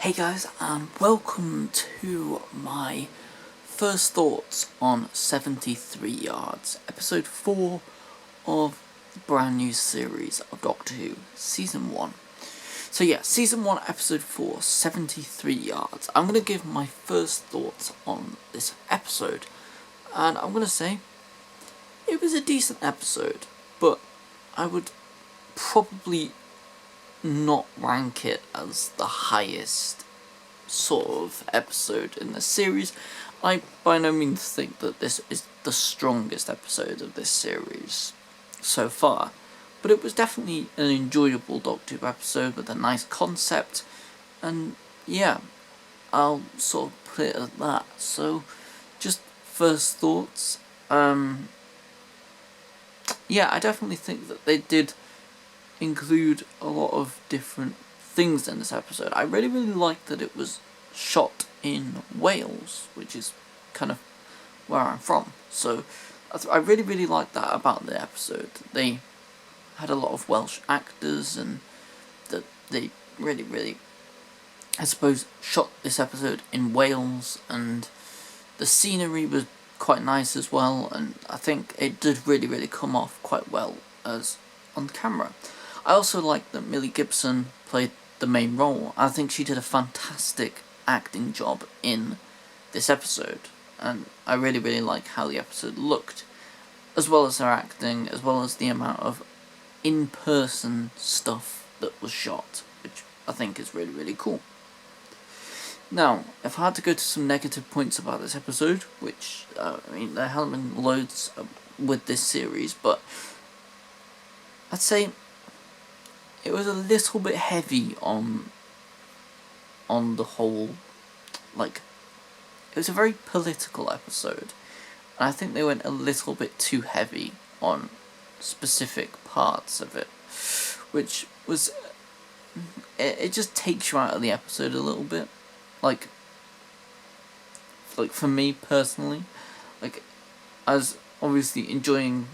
Hey guys, and welcome to my first thoughts on 73 Yards, episode 4 of the brand new series of Doctor Who, season 1. So yeah, season 1, episode 4, 73 Yards. I'm going to give my first thoughts on this episode, and I'm going to say it was a decent episode, but I would probably not rank it as the highest sort of episode in the series. I by no means think that this is the strongest episode of this series so far, but it was definitely an enjoyable Doctor Who episode with a nice concept, and yeah, I'll sort of put it at that. So, just first thoughts, yeah, I definitely think that they did include a lot of different things in this episode. I really liked that it was shot in Wales, which is kind of where I'm from. So I really liked that about the episode. They had a lot of Welsh actors, and that they really, I suppose, shot this episode in Wales, and the scenery was quite nice as well, and I think it did really come off quite well as on camera. I also like that Millie Gibson played the main role. I think she did a fantastic acting job in this episode, and I really like how the episode looked, as well as her acting, as well as the amount of in-person stuff that was shot, which I think is really cool. Now, if I had to go to some negative points about this episode, which, there haven't been loads with this series, but I'd say it was a little bit heavy on the whole, it was a very political episode, and I think they went a little bit too heavy on specific parts of it, which was, it just takes you out of the episode a little bit, like for me personally, I was obviously enjoying,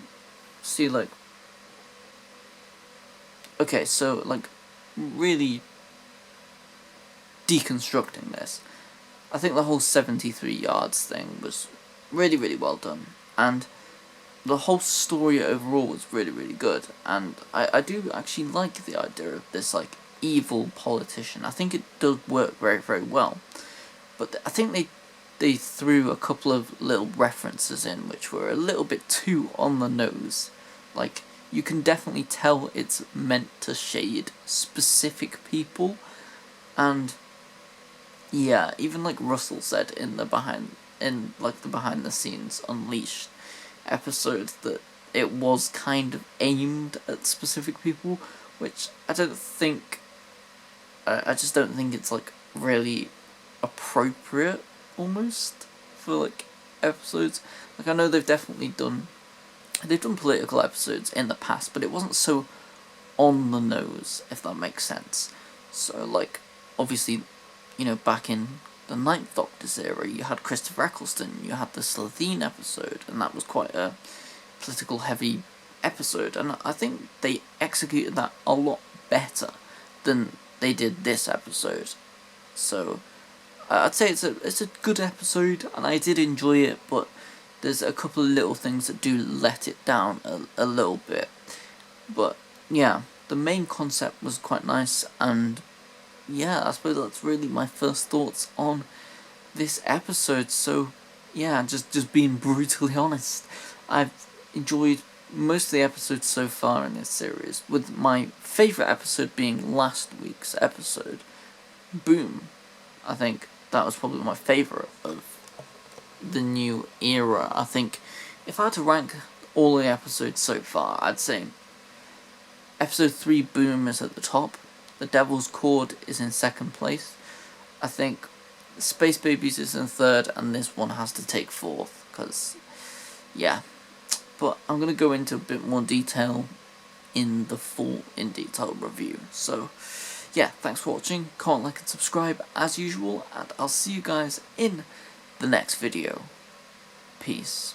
really deconstructing this. I think the whole 73 yards thing was really well done, and the whole story overall was really good, and I do actually like the idea of this, evil politician. I think it does work very well, but I think they threw a couple of little references in which were a little bit too on the nose. You can definitely tell it's meant to shade specific people, and yeah, even Russell said in the behind the scenes Unleashed episode that it was kind of aimed at specific people, which I just don't think it's really appropriate almost for episodes. I know they've done political episodes in the past, but it wasn't so on the nose, if that makes sense. So obviously, back in the Ninth Doctor's era, you had Christopher Eccleston, you had the Slitheen episode, and that was quite a political heavy episode, and I think they executed that a lot better than they did this episode. So I'd say it's a good episode, and I did enjoy it, but there's a couple of little things that do let it down a little bit. But yeah, the main concept was quite nice, and yeah, I suppose that's really my first thoughts on this episode. So yeah, just being brutally honest, I've enjoyed most of the episodes so far in this series, with my favourite episode being last week's episode, Boom. I think that was probably my favourite of the new era. I think if I had to rank all the episodes so far, I'd say episode 3, Boom, is at the top. The Devil's Cord is in second place. I think Space Babies is in third, and this one has to take fourth, because, yeah. But I'm going to go into a bit more detail in the full in-detail review. So, yeah, thanks for watching. Comment, like, and subscribe as usual, and I'll see you guys in the next video. Peace.